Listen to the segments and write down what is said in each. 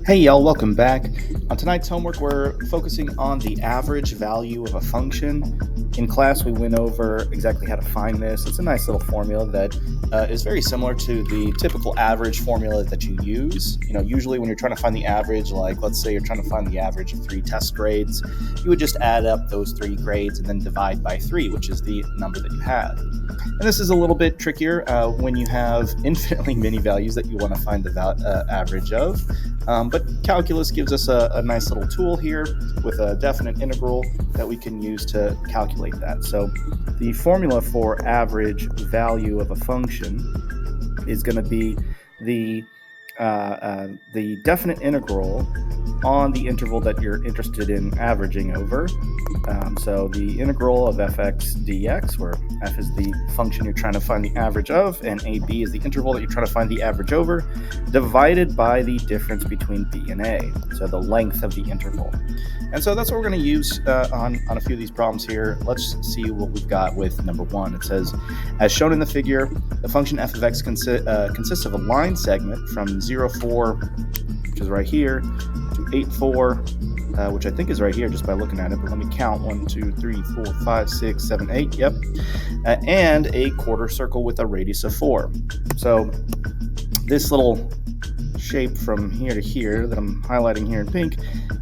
Hey y'all, welcome back. On tonight's homework, we're focusing on the average value of a function. In class, we went over exactly how to find this. It's a nice little formula that is very similar to the typical average formula that you use. Usually when you're trying to find the average, like let's say you're trying to find the average of 3 test grades, you would just add up those 3 grades and then divide by 3, which is the number that you have. And this is a little bit trickier when you have infinitely many values that you want to find the average of. But calculus gives us a nice little tool here with a definite integral that we can use to calculate that. So the formula for average value of a function is going to be the definite integral on the interval that you're interested in averaging over. So the integral of fx dx, where f is the function you're trying to find the average of, and ab is the interval that you're trying to find the average over, divided by the difference between b and a, so the length of the interval. And so that's what we're going to use on a few of these problems here. Let's see what we've got with number 1. It says, as shown in the figure, the function f of x consists of a line segment from 0, 4, which is right here, to 8, 4, which I think is right here just by looking at it, but let me count. 1, 2, 3, 4, 5, 6, 7, 8, yep. And a quarter circle with a radius of 4. So this little shape from here to here that I'm highlighting here in pink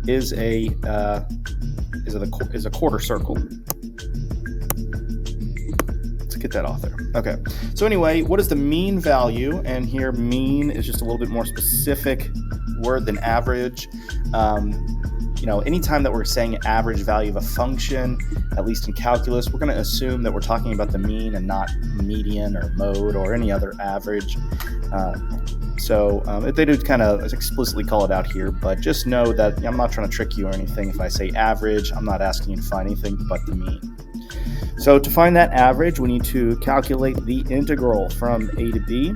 is a quarter circle. Let's get that off there. Okay. So anyway, what is the mean value? And here mean is just a little bit more specific word than average. Anytime that we're saying average value of a function, at least in calculus, we're going to assume that we're talking about the mean and not median or mode or any other average. So they do kind of explicitly call it out here, but just know that I'm not trying to trick you or anything. If I say average, I'm not asking you to find anything but the mean. So to find that average, we need to calculate the integral from a to b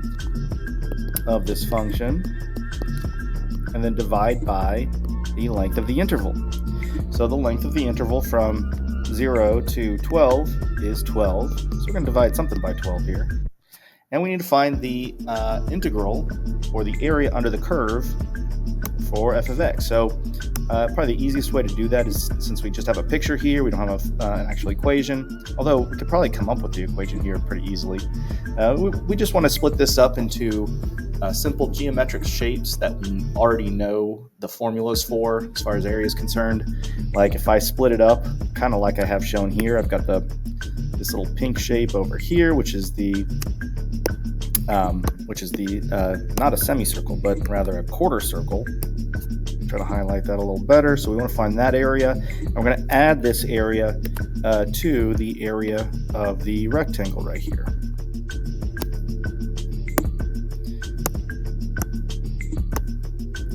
of this function, and then divide by the length of the interval. So the length of the interval from 0 to 12 is 12. So we're going to divide something by 12 here. And we need to find the integral, or the area under the curve, for f of x. So probably the easiest way to do that is, since we just have a picture here, we don't have an actual equation, although we could probably come up with the equation here pretty easily. We just want to split this up into simple geometric shapes that we already know the formulas for as far as area is concerned. Like if I split it up, kind of like I have shown here, I've got this little pink shape over here, which is the not a semicircle, but rather a quarter circle. Try to highlight that a little better. So we want to find that area, and we're going to add this area to the area of the rectangle right here.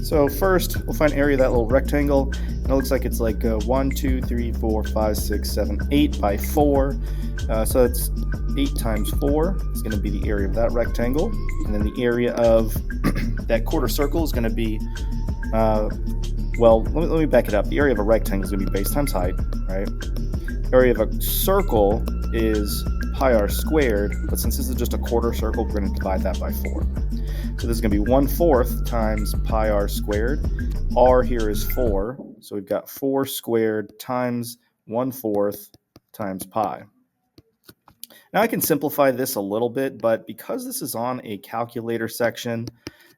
So first, we'll find area of that little rectangle, and it looks like it's like 1, 2, 3, 4, 5, 6, 7, 8 by 4. So it's 8 times 4 is going to be the area of that rectangle, and then the area of that quarter circle is going to be, let me back it up. The area of a rectangle is going to be base times height, right? Area of a circle is pi r squared, but since this is just a quarter circle, we're going to divide that by 4. So this is going to be 1/4 times pi r squared. R here is 4, so we've got 4 squared times 1/4 times pi. Now I can simplify this a little bit, but because this is on a calculator section,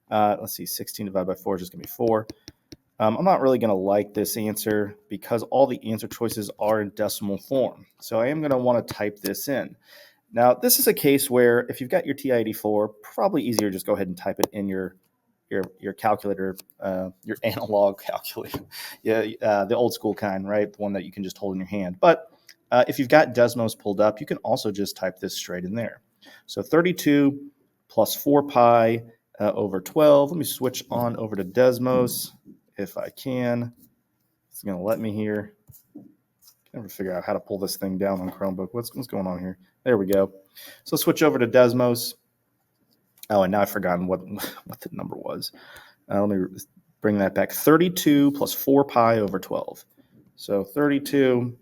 let's see, 16 divided by 4 is just going to be 4. I'm not really going to like this answer because all the answer choices are in decimal form. So I am going to want to type this in. Now, this is a case where if you've got your TI-84, probably easier just go ahead and type it in your calculator, your analog calculator, the old school kind, right? The one that you can just hold in your hand. But if you've got Desmos pulled up, you can also just type this straight in there. So 32 plus 4 pi over 12. Let me switch on over to Desmos if I can. It's going to let me here. Never figure out how to pull this thing down on Chromebook. What's going on here? There we go. So switch over to Desmos. Oh, and now I've forgotten what the number was. Let me bring that back. 32 plus 4 pi over 12. So 32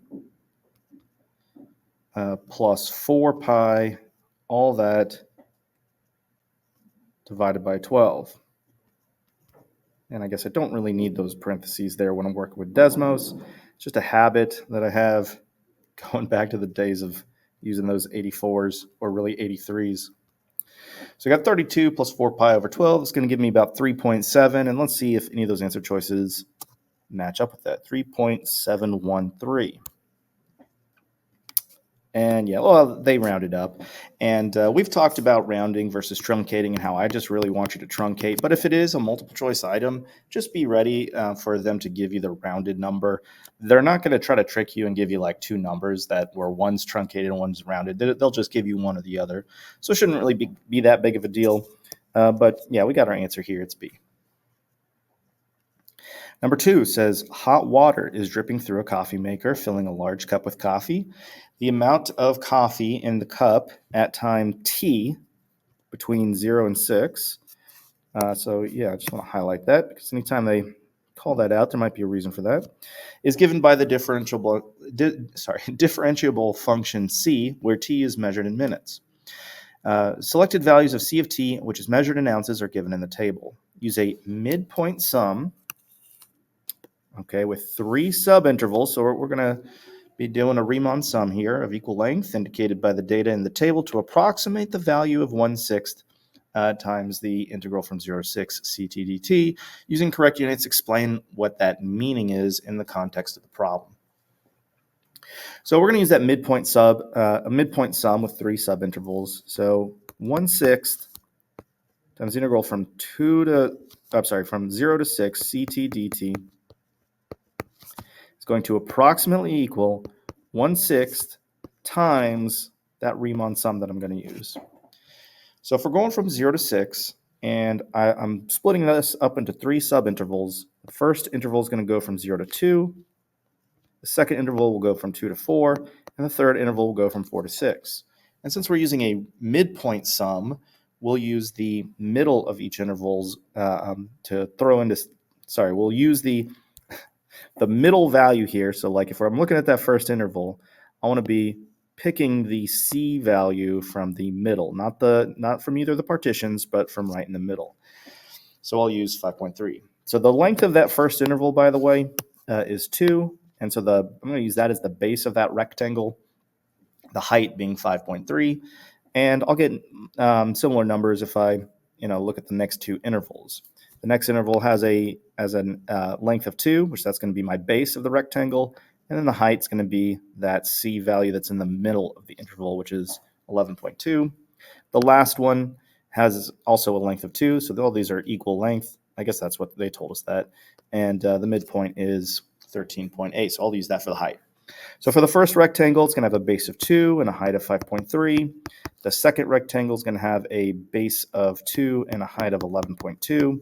plus 4 pi all that divided by 12. And I guess I don't really need those parentheses there when I'm working with Desmos. It's just a habit that I have going back to the days of using those 84s or really 83s. So I got 32 plus 4 pi over 12. It's going to give me about 3.7. And let's see if any of those answer choices match up with that. 3.713. And yeah, well, they rounded up. And we've talked about rounding versus truncating and how I just really want you to truncate. But if it is a multiple choice item, just be ready for them to give you the rounded number. They're not going to try to trick you and give you like two numbers that where one's truncated and one's rounded. They'll just give you one or the other. So it shouldn't really be that big of a deal. But yeah, we got our answer here. It's B. Number 2 says hot water is dripping through a coffee maker, filling a large cup with coffee. The amount of coffee in the cup at time t between 0 and 6. So yeah, I just want to highlight that because anytime they call that out, there might be a reason for that, is given by the differentiable function c, where t is measured in minutes. Selected values of c of t, which is measured in ounces, are given in the table. Use a midpoint sum, okay, with 3 subintervals. So we're going to be doing a Riemann sum here of equal length, indicated by the data in the table, to approximate the value of 1/6 times the integral from 0 to 6 ct dt. Using correct units, explain what that meaning is in the context of the problem. So we're going to use that midpoint sum with 3 subintervals. So 1/6 times the integral from 0 to 6 ct dt is going to approximately equal 1/6 times that Riemann sum that I'm going to use. So if we're going from 0 to 6, and I'm splitting this up into 3 subintervals, the first interval is going to go from 0 to 2, the second interval will go from 2 to 4, and the third interval will go from 4 to 6. And since we're using a midpoint sum, we'll use the middle of each intervals to throw into, we'll use the middle value here. So like if I'm looking at that first interval, I want to be picking the C value from the middle, not from either of the partitions, but from right in the middle. So I'll use 5.3. So the length of that first interval, by the way, is 2. And so I'm going to use that as the base of that rectangle, the height being 5.3. And I'll get similar numbers if I look at the next 2 intervals. The next interval has a length of 2, which that's going to be my base of the rectangle. And then the height is going to be that C value that's in the middle of the interval, which is 11.2. The last one has also a length of 2, so all these are equal length. I guess that's what they told us that. And the midpoint is 13.8, so I'll use that for the height. So for the first rectangle, it's going to have a base of 2 and a height of 5.3. The second rectangle is going to have a base of 2 and a height of 11.2.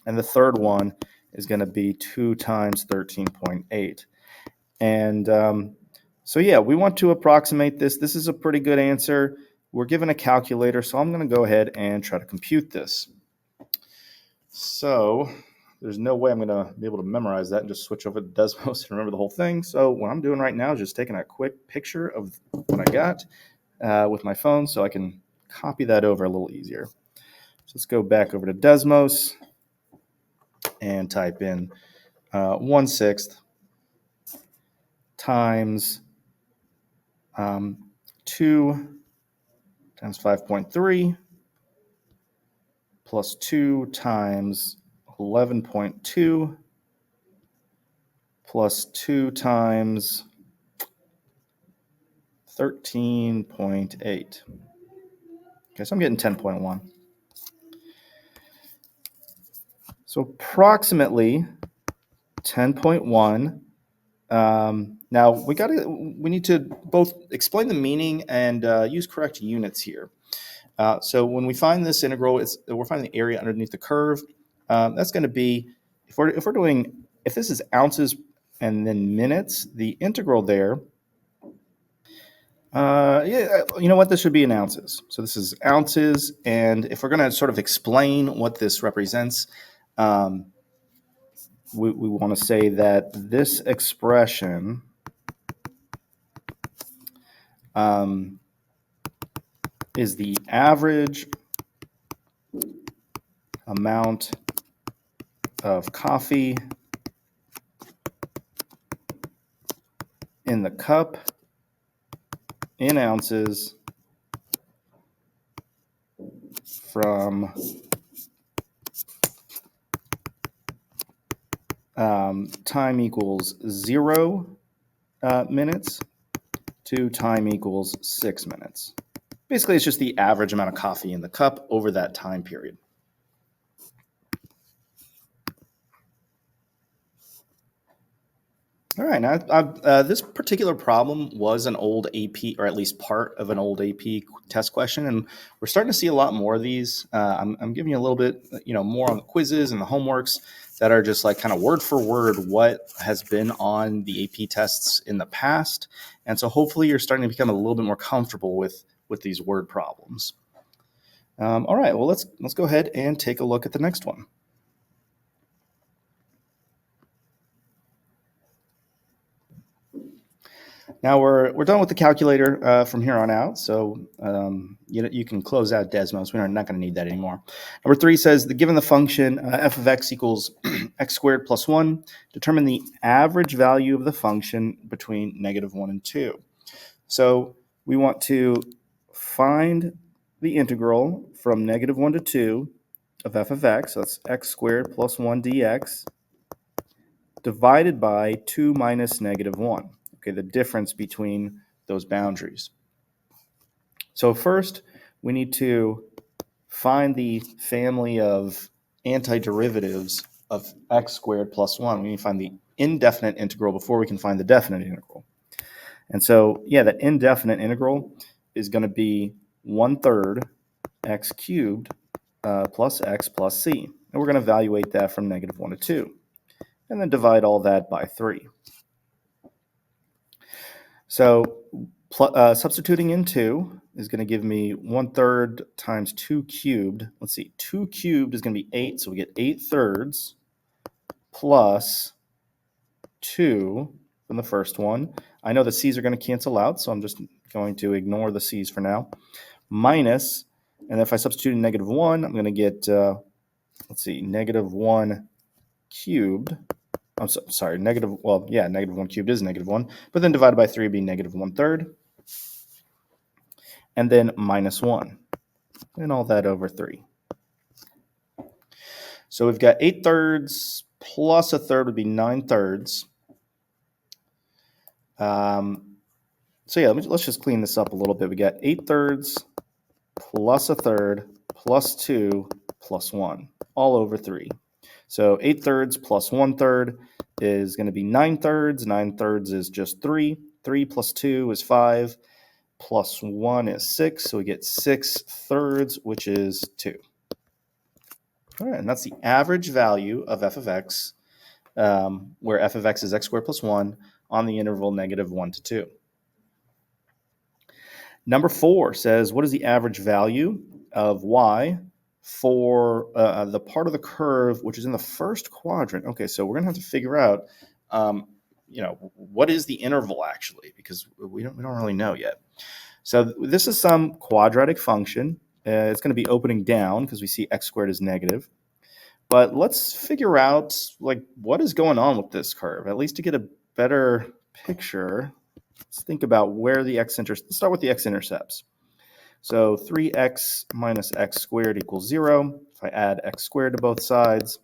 And the third one is going to be 2 times 13.8. And so yeah, we want to approximate this. This is a pretty good answer. We're given a calculator, so I'm going to go ahead and try to compute this. So there's no way I'm going to be able to memorize that and just switch over to Desmos and remember the whole thing. So what I'm doing right now is just taking a quick picture of what I got with my phone so I can copy that over a little easier. So let's go back over to Desmos and type in 1/6 times 2 times 5.3 plus 2 times 11.2 plus 2 times 13.8. Okay, so I'm getting 10.1. So approximately 10.1. Now we need to both explain the meaning and use correct units here. So when we find this integral, we're finding the area underneath the curve. That's going to be, if this is ounces and then minutes, the integral there, you know what, this should be in ounces. So this is ounces, and if we're going to sort of explain what this represents, we want to say that this expression is the average amount of coffee in the cup in ounces from time equals 0 minutes to time equals 6 minutes. Basically, it's just the average amount of coffee in the cup over that time period. All right, now this particular problem was an old AP, or at least part of an old AP test question, and we're starting to see a lot more of these. I'm giving you a little bit, more on the quizzes and the homeworks that are just like kind of word for word what has been on the AP tests in the past, and so hopefully you're starting to become a little bit more comfortable with these word problems. All right, well let's go ahead and take a look at the next one. Now we're done with the calculator from here on out, so you can close out Desmos. We're not going to need that anymore. Number 3 says, given the function f of x equals x squared plus 1, determine the average value of the function between -1 and 2. So we want to find the integral from -1 to 2 of f of x, so that's x squared plus 1 dx, divided by 2 minus -1. Okay, the difference between those boundaries. So first, we need to find the family of antiderivatives of x squared plus 1. We need to find the indefinite integral before we can find the definite integral. And so, yeah, the indefinite integral is going to be 1/3 x cubed plus x plus c. And we're going to evaluate that from -1 to 2. And then divide all that by 3. So substituting in 2 is going to give me 1/3 times 2 cubed. Let's see, 2 cubed is going to be 8, so we get 8/3 plus 2 from the first one. I know the c's are going to cancel out, so I'm just going to ignore the c's for now. Minus, and if I substitute in -1, I'm going to get, let's see, -1 cubed. I'm sorry, -1 cubed is -1, but then divided by 3 would be -1/3, and then -1, and all that over 3. So we've got 8/3 plus 1/3 would be 9/3. So yeah, let's just clean this up a little bit. We got 8/3 plus 1/3 plus 2 plus 1, all over 3. So 8/3 plus 1/3 is going to be 9/3. 9/3 is just 3. 3 plus 2 is 5. Plus 1 is 6. So we get 6/3, which is 2. All right, and that's the average value of f of x, where f of x is x squared plus 1 on the interval -1 to 2. Number 4 says, what is the average value of y for the part of the curve which is in the first quadrant? Okay, so we're going to have to figure out, what is the interval actually, because we don't really know yet. So this is some quadratic function. It's going to be opening down because we see x squared is negative. But let's figure out what is going on with this curve, at least to get a better picture. Let's think about where the x-intercepts. Let's start with the x-intercepts. So 3x minus x squared equals 0. If I add x squared to both sides,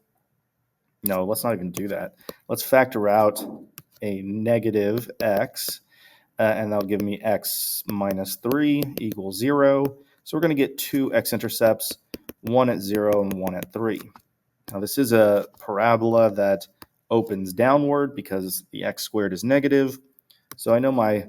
no, let's not even do that. Let's factor out a negative x, and that'll give me x minus 3 equals 0. So we're going to get 2 x-intercepts, 1 at 0 and 1 at 3. Now this is a parabola that opens downward because the x squared is negative. So I know my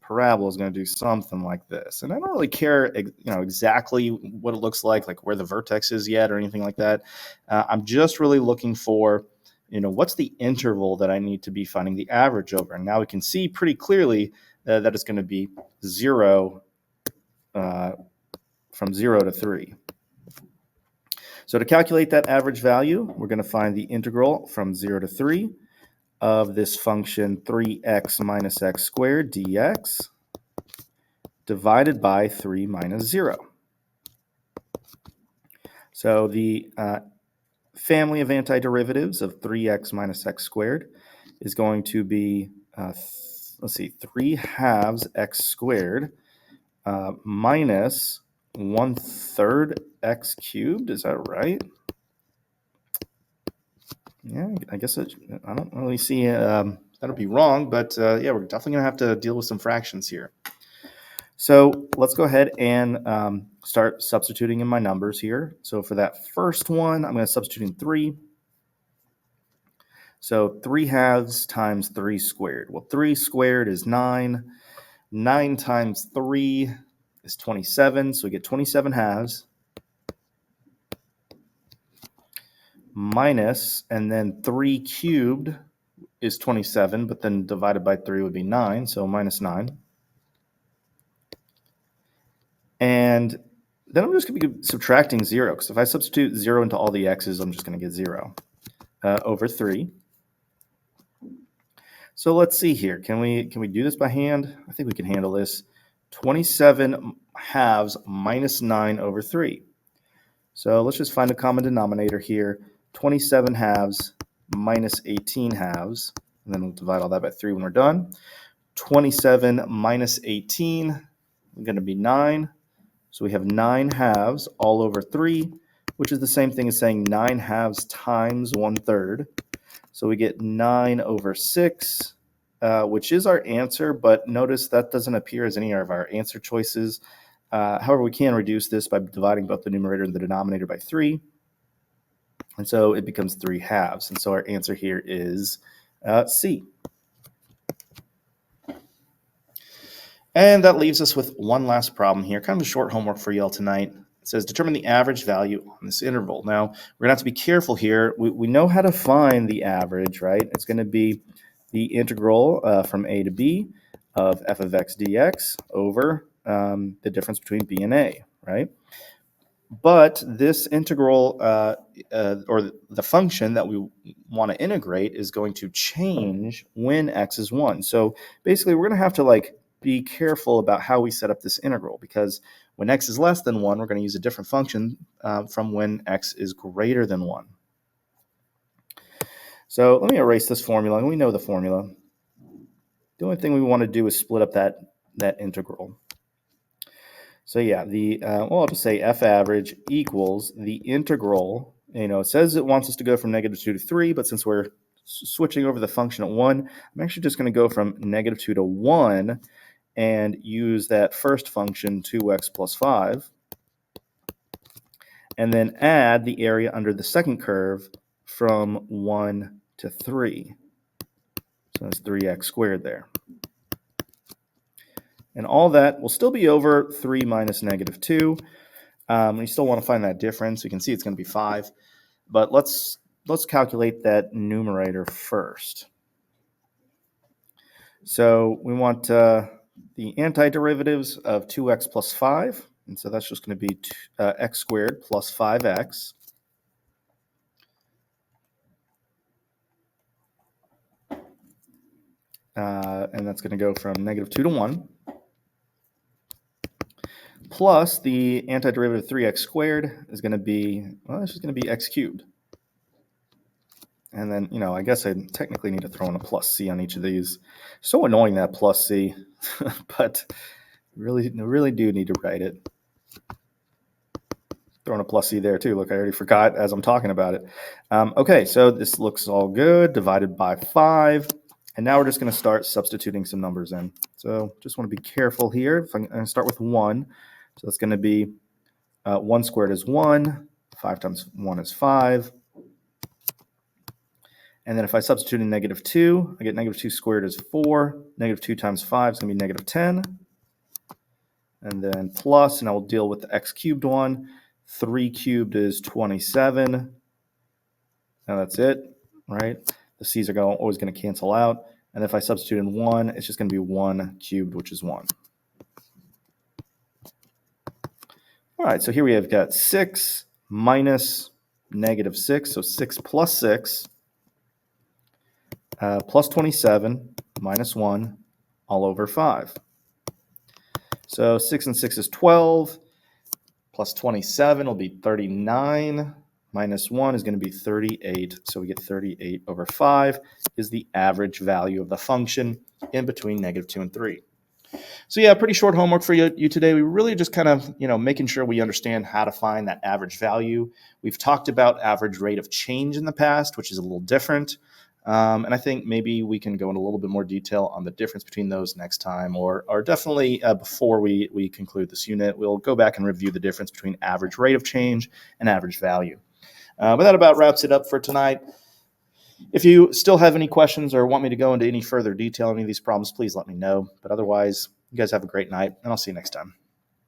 parabola is going to do something like this. And I don't really care exactly what it looks like where the vertex is yet or anything like that. I'm just really looking for, what's the interval that I need to be finding the average over. And now we can see pretty clearly that it's going to be 0 from 0 to 3. So to calculate that average value, we're going to find the integral from 0 to 3 of this function 3x minus x squared dx divided by 3 minus 0. So the family of antiderivatives of 3x minus x squared is going to be, let's see, 3 halves x squared minus 1/3 x cubed. Is that right? Yeah, I guess I don't really see that'll be wrong, but yeah, we're definitely going to have to deal with some fractions here. So let's go ahead and start substituting in my numbers here. So for that first one, I'm going to substitute in 3. So 3 halves times 3 squared. Well, 3 squared is 9. 9 times 3 is 27. So we get 27 halves minus, and then 3 cubed is 27, but then divided by 3 would be 9. So minus 9. And then I'm just going to be subtracting 0, because if I substitute 0 into all the x's, I'm just going to get 0 over 3. So let's see here. Can we do this by hand? I think we can handle this. 27 halves minus 9 over 3. So let's just find a common denominator here. 27 halves minus 18 halves. And then we'll divide all that by 3 when we're done. 27 minus 18 is going to be 9. So we have 9 halves all over 3, which is the same thing as saying 9 halves times 1/3. So we get 9 over 6, which is our answer, but notice that doesn't appear as any of our answer choices. However, we can reduce this by dividing both the numerator and the denominator by 3. And so it becomes 3 halves. And so our answer here is C. And that leaves us with one last problem here, kind of a short homework for you all tonight. It says determine the average value on this interval. Now, we're going to have to be careful here. We know how to find the average, right? It's going to be the integral from a to b of f of x dx over the difference between b and a, right? But this integral or the function that we want to integrate is going to change when x is 1. So basically, we're going to have to be careful about how we set up this integral, because when x is less than 1, we're going to use a different function from when x is greater than 1. So let me erase this formula, and we know the formula. The only thing we want to do is split up that integral. So yeah, well, I'll just say f average equals the integral. It says it wants us to go from -2 to 3, but since we're switching over the function at 1, I'm actually just going to go from -2 to 1 and use that first function, 2x plus 5, and then add the area under the second curve from 1 to 3. So that's 3x squared there. And all that will still be over 3 minus -2. You still want to find that difference. You can see it's going to be 5. But let's calculate that numerator first. So we want the antiderivatives of 2x plus 5. And so that's just going to be x squared plus 5x. And that's going to go from -2 to 1. Plus the antiderivative of 3x squared is going to be, well, it's just going to be x cubed. And then, I guess I technically need to throw in a plus c on each of these. So annoying, that plus c, but really do need to write it. Throwing a plus c there too. Look, I already forgot as I'm talking about it. Okay, so this looks all good, divided by 5. And now we're just going to start substituting some numbers in. So just want to be careful here. I'm going to start with 1. So it's going to be 1 squared is 1. 5 times 1 is 5. And then if I substitute in -2, I get -2 squared is 4. -2 times 5 is going to be -10. And then plus, and I will deal with the x cubed one. 3 cubed is 27. Now that's it, right? The c's are always going to cancel out. And if I substitute in 1, it's just going to be 1 cubed, which is 1. All right, so here we have got 6 minus -6, so 6 plus 6. Plus 27 minus 1 all over 5. So 6 and 6 is 12, plus 27 will be 39, minus 1 is going to be 38. So we get 38 over 5 is the average value of the function in between -2 and 3. So yeah, pretty short homework for you today. We really just kind of, making sure we understand how to find that average value. We've talked about average rate of change in the past, which is a little different. And I think maybe we can go into a little bit more detail on the difference between those next time, or definitely before we conclude this unit, we'll go back and review the difference between average rate of change and average value. But that about wraps it up for tonight. If you still have any questions or want me to go into any further detail on any of these problems, please let me know. But otherwise, you guys have a great night, and I'll see you next time.